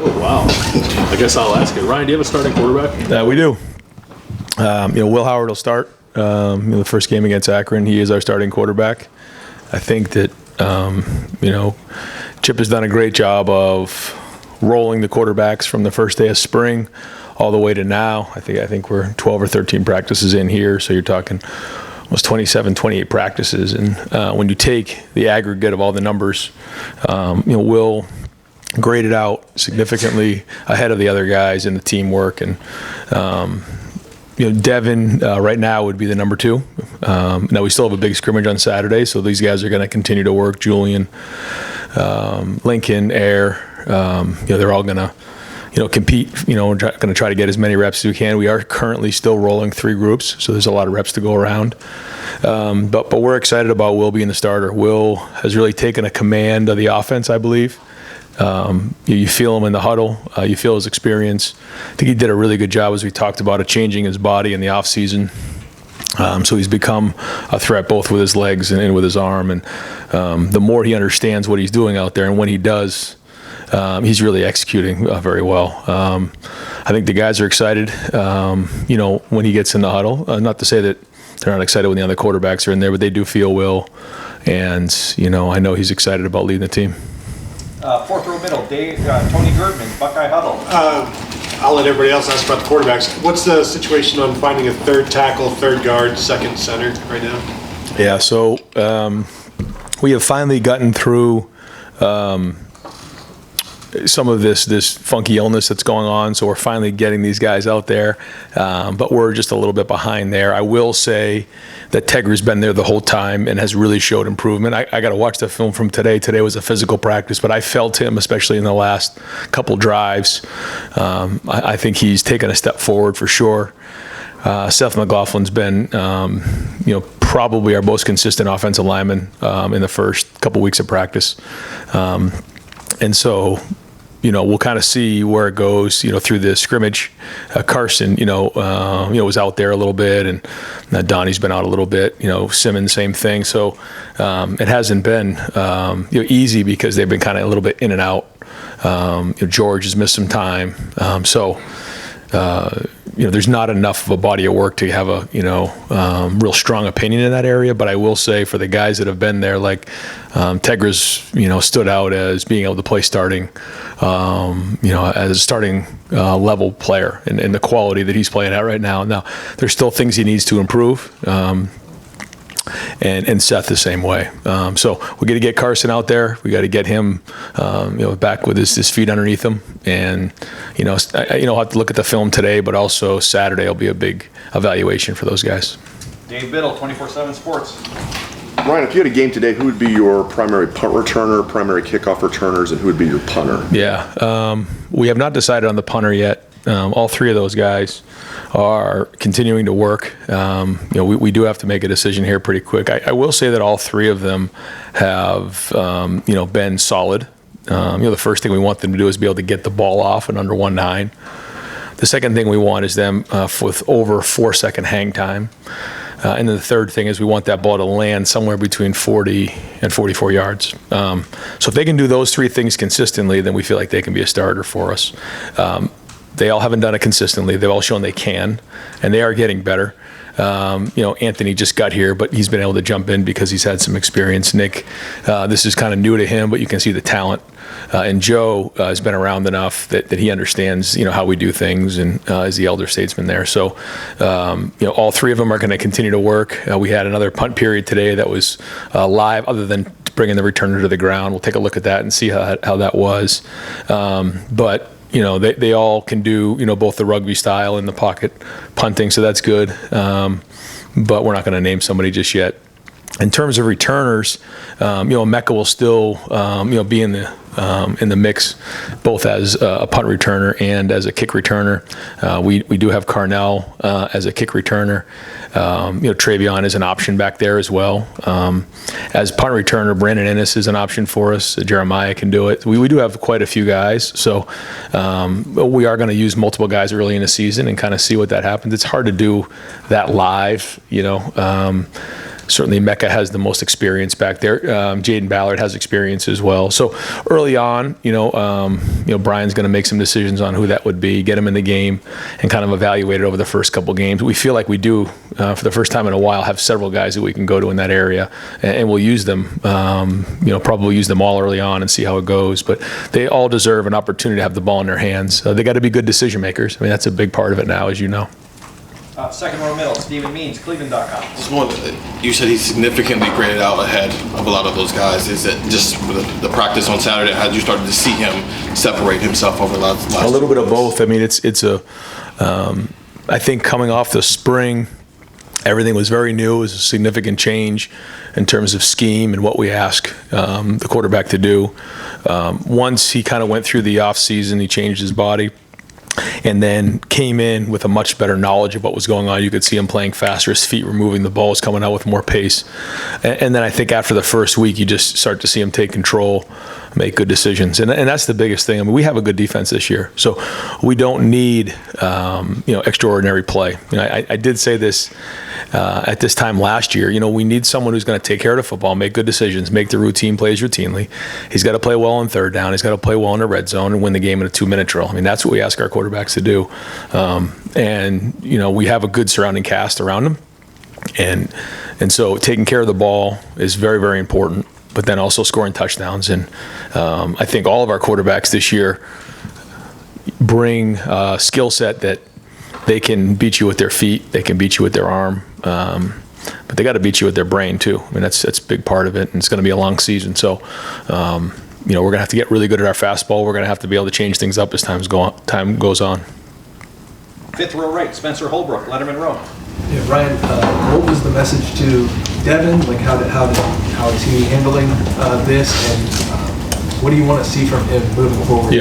Oh, wow. I guess I'll ask it. Ryan, do you have a starting quarterback? We do. Will Howard will start the first game against Akron. He is our starting quarterback. I think that, Chip has done a great job of rolling the quarterbacks from the first day of spring all the way to now. I think we're 12 or 13 practices in here, so you're talking almost 27, 28 practices. And when you take the aggregate of all the numbers, Will graded out significantly ahead of the other guys in the teamwork. And, Devin right now would be the number 2. Now we still have a big scrimmage on Saturday, so these guys are going to continue to work. Julian, Lincoln, Air, they're all going to, compete. We're going to try to get as many reps as we can. We are currently still rolling 3 groups, so there's a lot of reps to go around. But we're excited about Will being the starter. Will has really taken a command of the offense, I believe. You feel him in the huddle. You feel his experience. I think he did a really good job, as we talked about, of changing his body in the offseason. So he's become a threat both with his legs and with his arm. And the more he understands what he's doing out there, and when he does, he's really executing very well. I think the guys are excited, when he gets in the huddle. Not to say that they're not excited when the other quarterbacks are in there, but they do feel Will. And, I know he's excited about leading the team. Fourth row middle, Tony Girdman, Buckeye Huddle. I'll let everybody else ask about the quarterbacks. What's the situation on finding a third tackle, third guard, second center right now? Yeah, so we have finally gotten through some of this funky illness that's going on, so we're finally getting these guys out there, but we're just a little bit behind there. I will say that Tegra's been there the whole time and has really showed improvement. I got to watch the film from today. Today was a physical practice, but I felt him, especially in the last couple drives. I think he's taken a step forward for sure. Seth McLaughlin's been, probably our most consistent offensive lineman in the first couple weeks of practice. And so, we'll kind of see where it goes, through the scrimmage. Carson, was out there a little bit, and Donnie's been out a little bit. Simmons, same thing. So it hasn't been, easy because they've been kind of a little bit in and out. George has missed some time. There's not enough of a body of work to have a, real strong opinion in that area. But I will say for the guys that have been there, like Tegra's, stood out as being able to play starting, as a starting level player and the quality that he's playing at right now. Now, there's still things he needs to improve. And Seth the same way. So we got to get Carson out there. We got to get him, back with his feet underneath him. And I'll have to look at the film today, but also Saturday will be a big evaluation for those guys. Dave Biddle, 24/7 Sports. Ryan, if you had a game today, who would be your primary punt returner, primary kickoff returners, and who would be your punter? Yeah, we have not decided on the punter yet. All 3 of those guys are continuing to work. We do have to make a decision here pretty quick. I will say that all 3 of them have, been solid. The first thing we want them to do is be able to get the ball off in under 1.9. The second thing we want is them with over 4-second hang time. And then the third thing is we want that ball to land somewhere between 40 and 44 yards. So if they can do those 3 things consistently, then we feel like they can be a starter for us. They all haven't done it consistently. They've all shown they can, and they are getting better. Anthony just got here, but he's been able to jump in because he's had some experience. Nick, this is kind of new to him, but you can see the talent. And Joe has been around enough that he understands, how we do things, and is the elder statesman there. So, all 3 of them are going to continue to work. We had another punt period today that was live, other than bringing the returner to the ground. We'll take a look at that and see how that was. But they all can do, both the rugby style and the pocket punting, so that's good. But we're not going to name somebody just yet. In terms of returners, Mecca will still, be in the mix, both as a punt returner and as a kick returner. We do have Carnell as a kick returner. Travion is an option back there as well. As punt returner, Brandon Ennis is an option for us. Jeremiah can do it. We do have quite a few guys, so we are going to use multiple guys early in the season and kind of see what that happens. It's hard to do that live, Certainly Mecca has the most experience back there. Jaden Ballard has experience as well. So early on, Brian's going to make some decisions on who that would be, get him in the game, and kind of evaluate it over the first couple games. We feel like we do, for the first time in a while, have several guys that we can go to in that area, and we'll use them, probably use them all early on and see how it goes. But they all deserve an opportunity to have the ball in their hands. They got to be good decision makers. I mean, that's a big part of it now, as you know. Second row middle, Stephen Means, Cleveland.com. Just one, you said he's significantly graded out ahead of a lot of those guys. Is it just the practice on Saturday? How did you start to see him separate himself over last A little bit of both. I mean, I think coming off the spring, everything was very new. It was a significant change in terms of scheme and what we ask the quarterback to do. Once he kind of went through the offseason, he changed his body and then came in with a much better knowledge of what was going on. You could see him playing faster, his feet were moving, the ball was coming out with more pace. And then I think after the first week, you just start to see him take control, make good decisions. And that's the biggest thing. I mean, we have a good defense this year, so we don't need, extraordinary play. I did say this at this time last year. We need someone who's going to take care of the football, make good decisions, make the routine plays routinely. He's got to play well on third down. He's got to play well in the red zone and win the game in a 2-minute drill. I mean, that's what we ask our quarterbacks to do. We have a good surrounding cast around him. And so taking care of the ball is very, very important, but then also scoring touchdowns. And I think all of our quarterbacks this year bring a skill set that they can beat you with their feet, they can beat you with their arm, but they got to beat you with their brain too. I mean, that's a big part of it, and it's going to be a long season. So, we're going to have to get really good at our fastball. We're going to have to be able to change things up as time goes on. Fifth row right, Spencer Holbrook, Letterman Row. Yeah, Ryan, what was the message to Devin? Like, how is he handling this, and what do you want to see from him moving forward?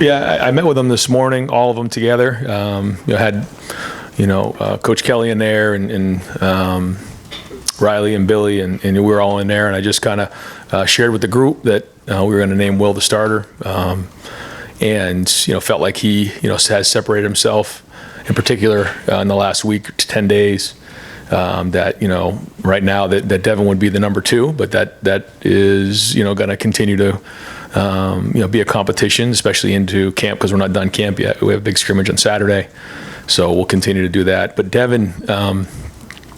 I met with them this morning, all of them together. Had Coach Kelly in there, and Riley and Billy, and we were all in there, and I just kind of shared with the group that we were going to name Will the starter, and felt like he has separated himself. In particular, in the last week to 10 days, that right now that Devin would be the number 2, but that is going to continue to be a competition, especially into camp, because we're not done camp yet. We have a big scrimmage on Saturday, so we'll continue to do that. But Devin,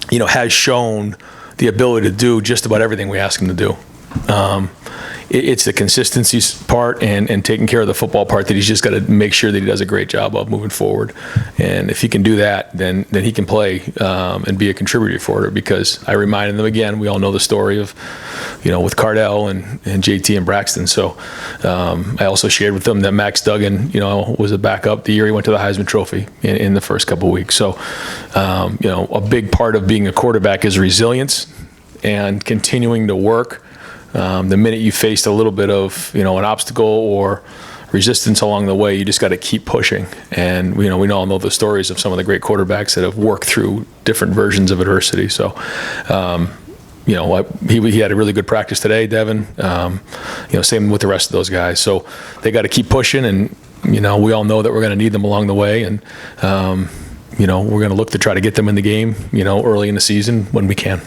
has shown the ability to do just about everything we ask him to do. It's the consistency part and taking care of the football part that he's just got to make sure that he does a great job of moving forward. And if he can do that, then he can play and be a contributor for it. Because I reminded them again, we all know the story of, with Cardell and JT and Braxton. So I also shared with them that Max Duggan, was a backup the year he went to the Heisman Trophy in the first couple of weeks. So, a big part of being a quarterback is resilience and continuing to work. The minute you faced a little bit of, an obstacle or resistance along the way, you just got to keep pushing. And we all know the stories of some of the great quarterbacks that have worked through different versions of adversity. So, he had a really good practice today, Devin. Same with the rest of those guys. So they got to keep pushing, and we all know that we're going to need them along the way, and we're going to look to try to get them in the game, early in the season when we can.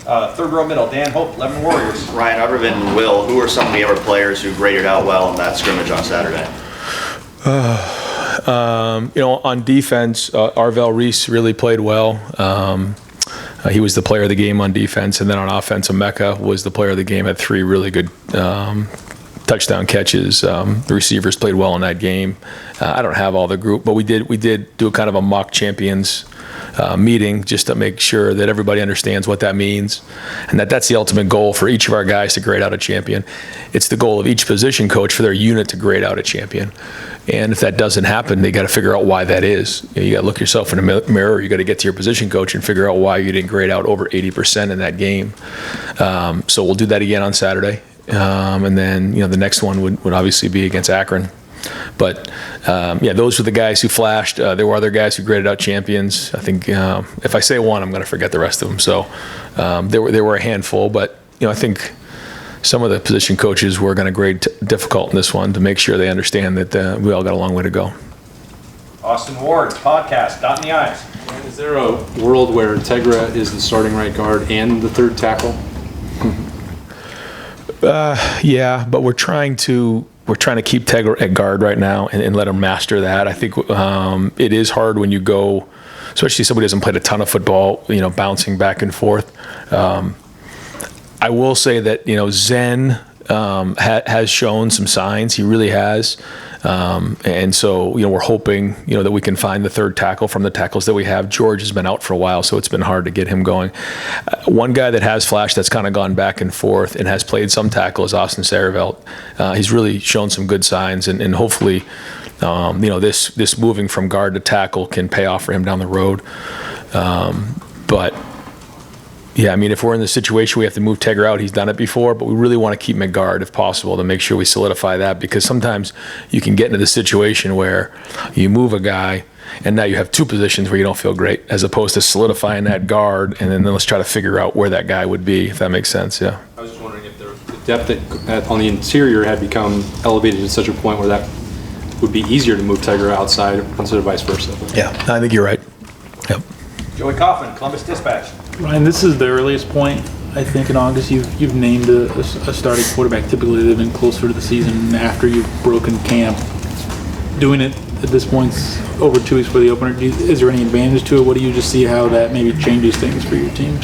Third row middle, Dan Hope, Lebanon Warriors. Ryan, other than Will, who are some of the other players who graded out well in that scrimmage on Saturday? On defense, Arvell Reese really played well. He was the player of the game on defense, and then on offense, Emeka was the player of the game. Had 3 really good touchdown catches. The receivers played well in that game. I don't have all the group, but we did do a kind of a mock champions meeting just to make sure that everybody understands what that means, and that's the ultimate goal for each of our guys to grade out a champion. It's the goal of each position coach for their unit to grade out a champion. And if that doesn't happen, they got to figure out why that is. You got to look yourself in the mirror. You got to get to your position coach and figure out why you didn't grade out over 80% in that game. So we'll do that again on Saturday. And then, the next one would obviously be against Akron. But, those were the guys who flashed. There were other guys who graded out champions. I think if I say one, I'm going to forget the rest of them. So there were a handful. But, I think some of the position coaches were going to grade difficult in this one to make sure they understand that we all got a long way to go. Austin Ward, podcast, Dotting the I's. Is there a world where Tegra is the starting right guard and the third tackle? Yeah, but we're trying to keep Tegra at guard right now and let him master that. I think it is hard when you go, especially somebody who hasn't played a ton of football, bouncing back and forth. I will say that, Zen has shown some signs. He really has. And so, we're hoping, that we can find the third tackle from the tackles that we have. George has been out for a while, so it's been hard to get him going. One guy that has flashed that's kind of gone back and forth and has played some tackle is Austin Sarevelt. He's really shown some good signs, and hopefully, this moving from guard to tackle can pay off for him down the road. But yeah, I mean, if we're in the situation we have to move Tegra out, he's done it before, but we really want to keep him at guard if possible to make sure we solidify that, because sometimes you can get into the situation where you move a guy and now you have two positions where you don't feel great, as opposed to solidifying that guard and then let's try to figure out where that guy would be, if that makes sense. Yeah. I was just wondering if the depth on the interior had become elevated to such a point where that would be easier to move Tegra outside instead of vice versa. Yeah, I think you're right. Yep. Joey Coughlin, Columbus Dispatch. Ryan, this is the earliest point, I think, in August you've named a starting quarterback. Typically, they've been closer to the season after you've broken camp. Doing it at this point over 2 weeks for the opener, is there any advantage to it? What do you just see how that maybe changes things for your team?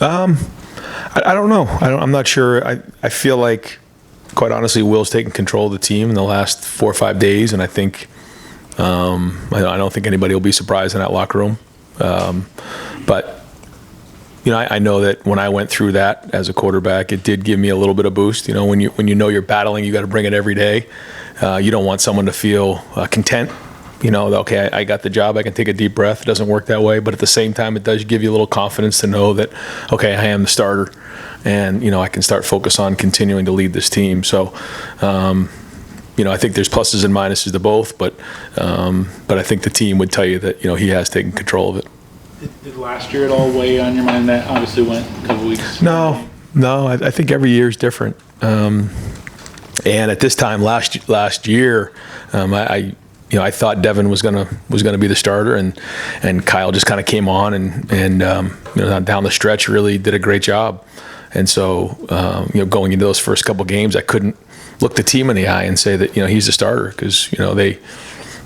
I don't know. I'm not sure. I feel like, quite honestly, Will's taken control of the team in the last 4 or 5 days, and I think I don't think anybody will be surprised in that locker room. But I know that when I went through that as a quarterback, it did give me a little bit of boost. When you know you're battling, you got to bring it every day. You don't want someone to feel content. Okay, I got the job. I can take a deep breath. It doesn't work that way, but at the same time, it does give you a little confidence to know that, okay, I am the starter, and I can start focus on continuing to lead this team. So, I think there's pluses and minuses to both, but I think the team would tell you that he has taken control of it. Did last year at all weigh on your mind? That obviously went a couple weeks. No. I think every year is different. And at this time last year, I thought Devin was gonna be the starter, and Kyle just kind of came on and down the stretch really did a great job. And so going into those first couple games, I couldn't look the team in the eye and say that he's the starter, because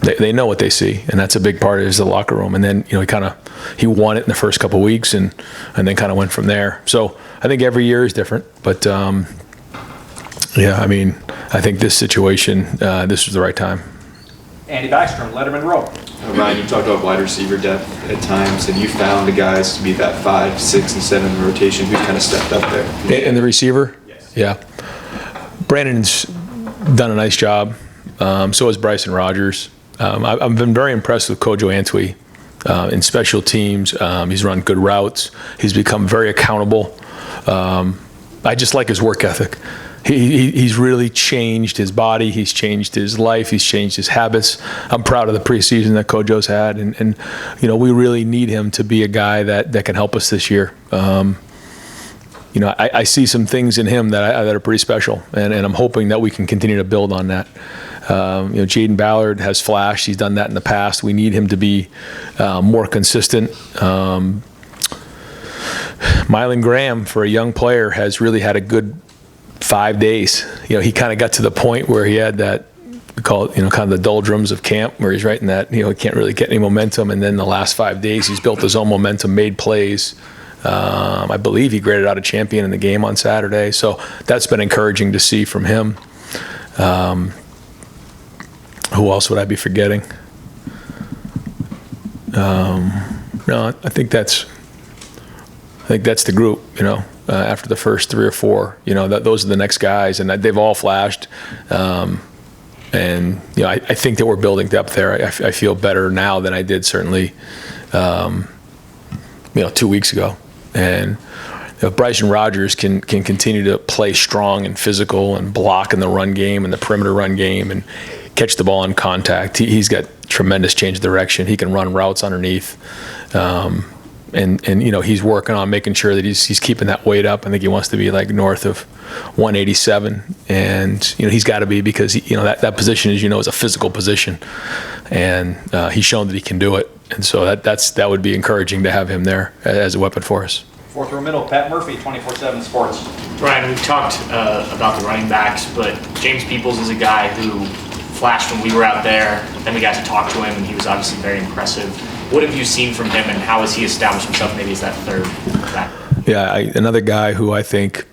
they know what they see, and that's a big part of the locker room. And then he won it in the first couple of weeks, and then kind of went from there. So I think every year is different, but I think this situation, this was the right time. Andy Backstrom, Letterman Row. Ryan, you talked about wide receiver depth at times, and you found the guys to be that 5, 6, and 7 rotation who kind of stepped up there. And the receiver? Yes. Yeah. Brandon's done a nice job. So has Bryson Rogers. I've been very impressed with Kojo Antwi in special teams. He's run good routes. He's become very accountable. I just like his work ethic. He's really changed his body. He's changed his life. He's changed his habits. I'm proud of the preseason that Kojo's had, and we really need him to be a guy that can help us this year. I see some things in him that are pretty special, and I'm hoping that we can continue to build on that. Jaden Ballard has flashed. He's done that in the past. We need him to be more consistent. Mylan Graham, for a young player, has really had a good 5 days. He kind of got to the point where he had that, we call it, kind of the doldrums of camp, where he's right in that, he can't really get any momentum. And then the last 5 days, he's built his own momentum, made plays. I believe he graded out a champion in the game on Saturday. So that's been encouraging to see from him. Who else would I be forgetting? No, I think that's the group, after the first 3 or 4, those are the next guys, and they've all flashed. And I think that we're building depth there. I feel better now than I did certainly, 2 weeks ago. And if Bryson Rogers can continue to play strong and physical and block in the run game and the perimeter run game and catch the ball in contact, he's got tremendous change of direction. He can run routes underneath. And he's working on making sure that he's keeping that weight up. I think he wants to be like north of 187, and he's got to be, because that position, as is a physical position, and he's shown that he can do it. And so that would be encouraging to have him there as a weapon for us. Fourth row middle, Pat Murphy, 24/7 Sports. Ryan, we talked about the running backs, but James Peoples is a guy who flashed when we were out there. Then we got to talk to him, and he was obviously very impressive. What have you seen from him, and how has he established himself maybe as that third back? Yeah, another guy who I think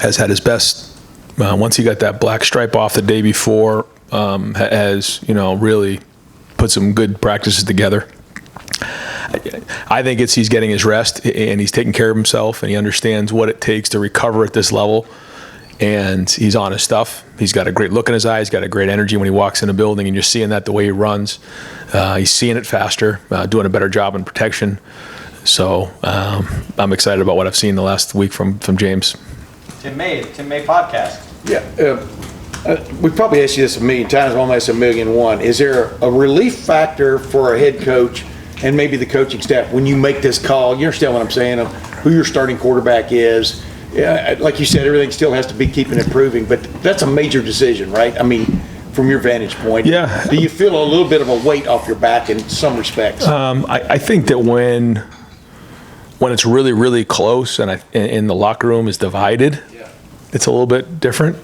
has had his best, once he got that black stripe off the day before, has, really put some good practices together. I think he's getting his rest, and he's taking care of himself, and he understands what it takes to recover at this level, and he's on his stuff. He's got a great look in his eyes, got a great energy when he walks in a building, and you're seeing that the way he runs. He's seeing it faster, doing a better job in protection. So I'm excited about what I've seen the last week from James. Tim May podcast. Yeah, we probably asked you this a million times, almost a million and one. Is there a relief factor for a head coach and maybe the coaching staff when you make this call? You understand what I'm saying, of who your starting quarterback is? Like you said, everything still has to be keeping improving, but that's a major decision, right? I mean, from your vantage point. Yeah. Do you feel a little bit of a weight off your back in some respects? I think that when it's really, really close and the locker room is divided, it's a little bit different.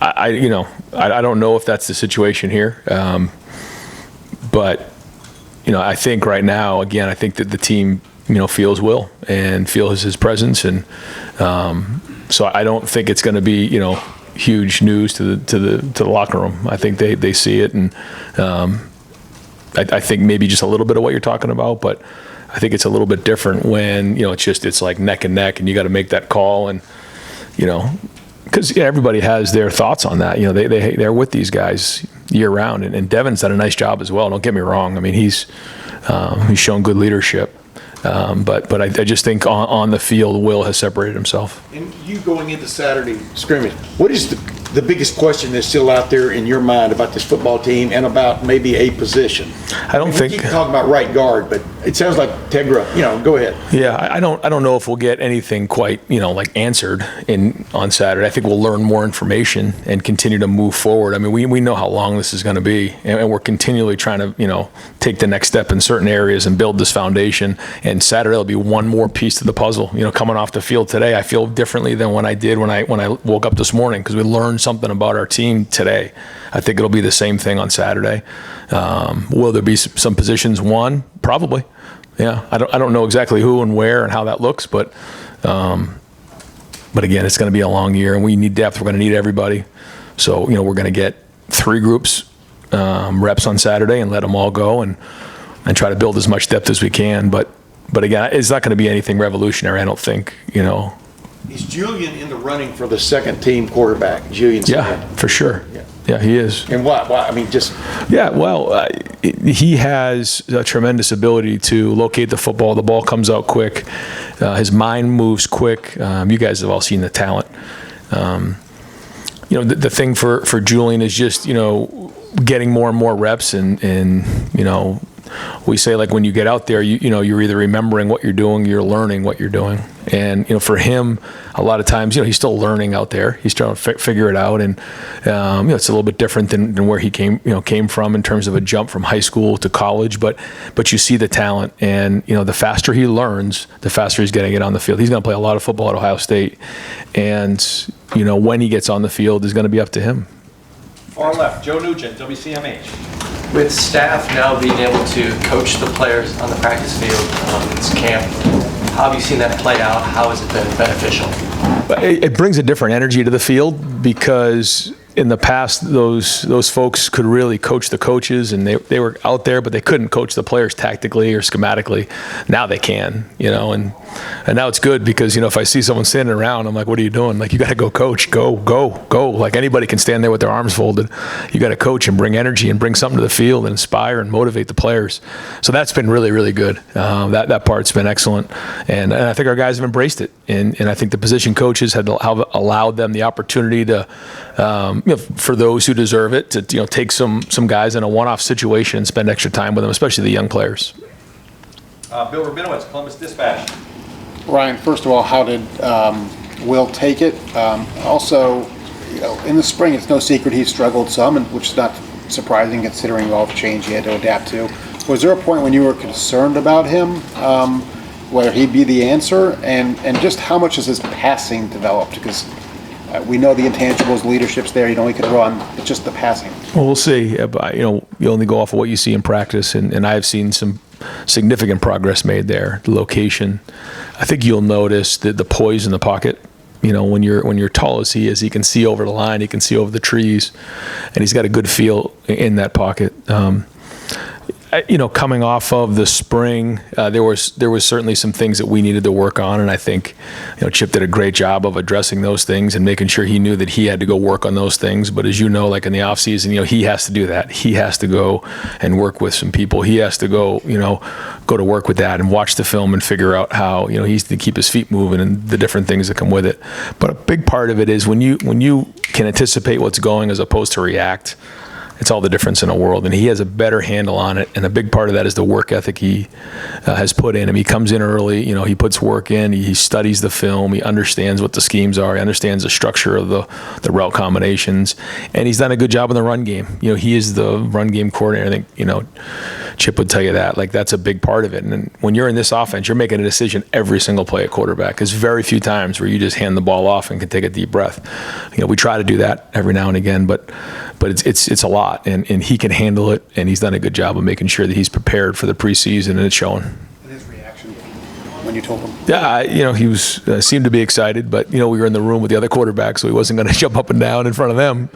I don't know if that's the situation here. But, I think right now, again, I think that the team, feels Will and feels his presence. And so I don't think it's going to be, huge news to the locker room. I think they see it. And I think maybe just a little bit of what you're talking about, but I think it's a little bit different when, it's like neck and neck and you got to make that call. And, because everybody has their thoughts on that. They're with these guys year round, and Devin's done a nice job as well. Don't get me wrong. I mean, he's shown good leadership, but I just think on the field, Will has separated himself. And you going into Saturday scrimmage, what is the biggest question that's still out there in your mind about this football team and about maybe a position? We keep talking about right guard, but it sounds like Tegra. Go ahead. Yeah, I don't know if we'll get anything quite answered on Saturday. I think we'll learn more information and continue to move forward. I mean, we know how long this is going to be, and we're continually trying to take the next step in certain areas and build this foundation. And Saturday will be one more piece to the puzzle. Coming off the field today, I feel differently than when I did when I woke up this morning, because we learned something about our team today. I think it'll be the same thing on Saturday. Will there be some positions won? Probably. Yeah, I don't know exactly who and where and how that looks, but again, it's going to be a long year, and we need depth. We're going to need everybody. So we're going to get 3 groups reps on Saturday and let them all go and try to build as much depth as we can. But again, it's not going to be anything revolutionary, I don't think. Is Julian in the running for the second team quarterback? Julian Smith? Yeah, for sure. Yeah, he is. And why? I mean, just... Yeah, well, he has a tremendous ability to locate the football. The ball comes out quick. His mind moves quick. You guys have all seen the talent. The thing for Julian is just, getting more and more reps and we say, like, when you get out there, you're either remembering what you're doing, you're learning what you're doing. And, for him, a lot of times, he's still learning out there. He's trying to figure it out. And, it's a little bit different than where he came from in terms of a jump from high school to college. But you see the talent. And, the faster he learns, the faster he's going to get on the field. He's going to play a lot of football at Ohio State. And, when he gets on the field is going to be up to him. Far left, Joe Nugent, WCMH. With staff now being able to coach the players on the practice field, it's camp, how have you seen that play out? How has it been beneficial? It brings a different energy to the field, because in the past, those folks could really coach the coaches, and they were out there, but they couldn't coach the players tactically or schematically. Now they can, and now it's good, because, if I see someone standing around, I'm like, what are you doing? Like, you got to go coach, go. Like, anybody can stand there with their arms folded. You got to coach and bring energy and bring something to the field and inspire and motivate the players. So that's been really, really good. That part's been excellent. And I think our guys have embraced it. And I think the position coaches have allowed them the opportunity to, for those who deserve it, to take some guys in a one-off situation and spend extra time with them, especially the young players. Bill Rabinowitz, Columbus Dispatch. Ryan, first of all, how did Will take it? Also, in the spring, it's no secret he struggled some, which is not surprising considering all the change he had to adapt to. Was there a point when you were concerned about him, whether he'd be the answer, and just how much has his passing developed? Because we know the intangibles, leadership's there. He could run, but just the passing. Well, we'll see. You only go off of what you see in practice, and I've seen some significant progress made there. The location, I think you'll notice the poise in the pocket. When you're tall as he is, he can see over the line, he can see over the trees, and he's got a good feel in that pocket. Coming off of the spring, there was certainly some things that we needed to work on, and I think Chip did a great job of addressing those things and making sure he knew that he had to go work on those things. But as you know, like in the off season, he has to do that. He has to go and work with some people. He has to go to work with that and watch the film and figure out how he needs to keep his feet moving and the different things that come with it. But a big part of it is when you can anticipate what's going as opposed to react. It's all the difference in the world, and he has a better handle on it. And a big part of that is the work ethic he has put in. He comes in early, he puts work in. He studies the film. He understands what the schemes are. He understands the structure of the route combinations, and he's done a good job in the run game. He is the run game coordinator. I think Chip would tell you that. Like that's a big part of it. And when you're in this offense, you're making a decision every single play at quarterback. There's very few times where you just hand the ball off and can take a deep breath. We try to do that every now and again, but it's a lot. And he can handle it, and he's done a good job of making sure that he's prepared for the preseason, and it's showing. And his reaction when you told him? Yeah, he was seemed to be excited, but we were in the room with the other quarterbacks, so he wasn't going to jump up and down in front of them.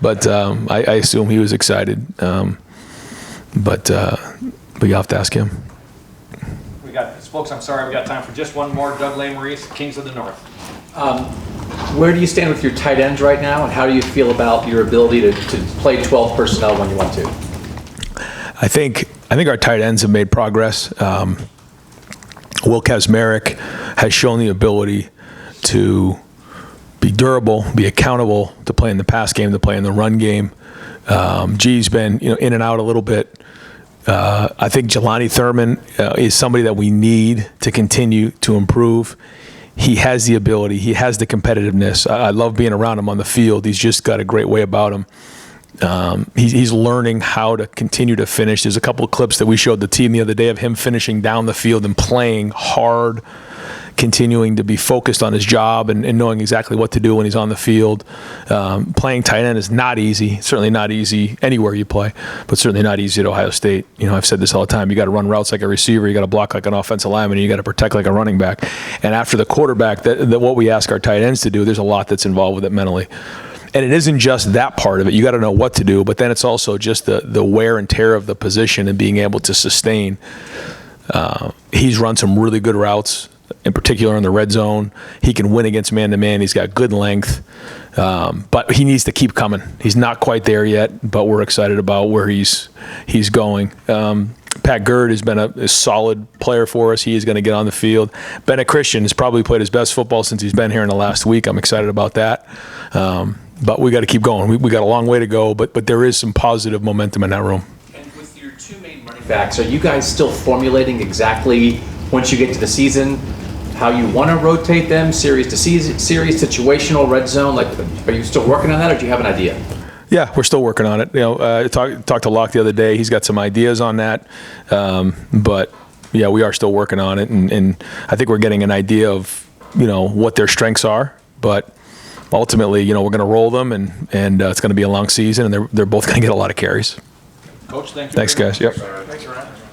But I assume he was excited. But you have to ask him. Folks, I'm sorry, we got time for just one more. Doug Maurice, Kings of the North. Where do you stand with your tight ends right now, and how do you feel about your ability to play 12 personnel when you want to? I think our tight ends have made progress. Will Kazmarek has shown the ability to be durable, be accountable, to play in the pass game, to play in the run game. G's been in and out a little bit. I think Jelani Thurman is somebody that we need to continue to improve. He has the ability. He has the competitiveness. I love being around him on the field. He's just got a great way about him. He's learning how to continue to finish. There's a couple of clips that we showed the team the other day of him finishing down the field and playing hard, continuing to be focused on his job and knowing exactly what to do when he's on the field. Playing tight end is not easy. Certainly not easy anywhere you play, but certainly not easy at Ohio State. I've said this all the time. You got to run routes like a receiver. You got to block like an offensive lineman. And you got to protect like a running back. And after the quarterback, that what we ask our tight ends to do, there's a lot that's involved with it mentally. And it isn't just that part of it. You got to know what to do, but then it's also just the wear and tear of the position and being able to sustain. He's run some really good routes, in particular in the red zone. He can win against man-to-man. He's got good length, but he needs to keep coming. He's not quite there yet, but we're excited about where he's going. Pat Gerd has been a solid player for us. He is going to get on the field. Bennett Christian has probably played his best football since he's been here in the last week. I'm excited about that. But we got to keep going. We got a long way to go, but there is some positive momentum in that room. And with your two main running backs, are you guys still formulating exactly, once you get to the season, how you want to rotate them, series to series, situational, red zone? Like, are you still working on that, or do you have an idea? Yeah, we're still working on it. I talked to Locke the other day. He's got some ideas on that, but yeah, we are still working on it, and I think we're getting an idea of what their strengths are, but ultimately, we're going to roll them, and it's going to be a long season, and they're both going to get a lot of carries. Coach, thank you. Thanks, guys. Yep. Thanks for having us.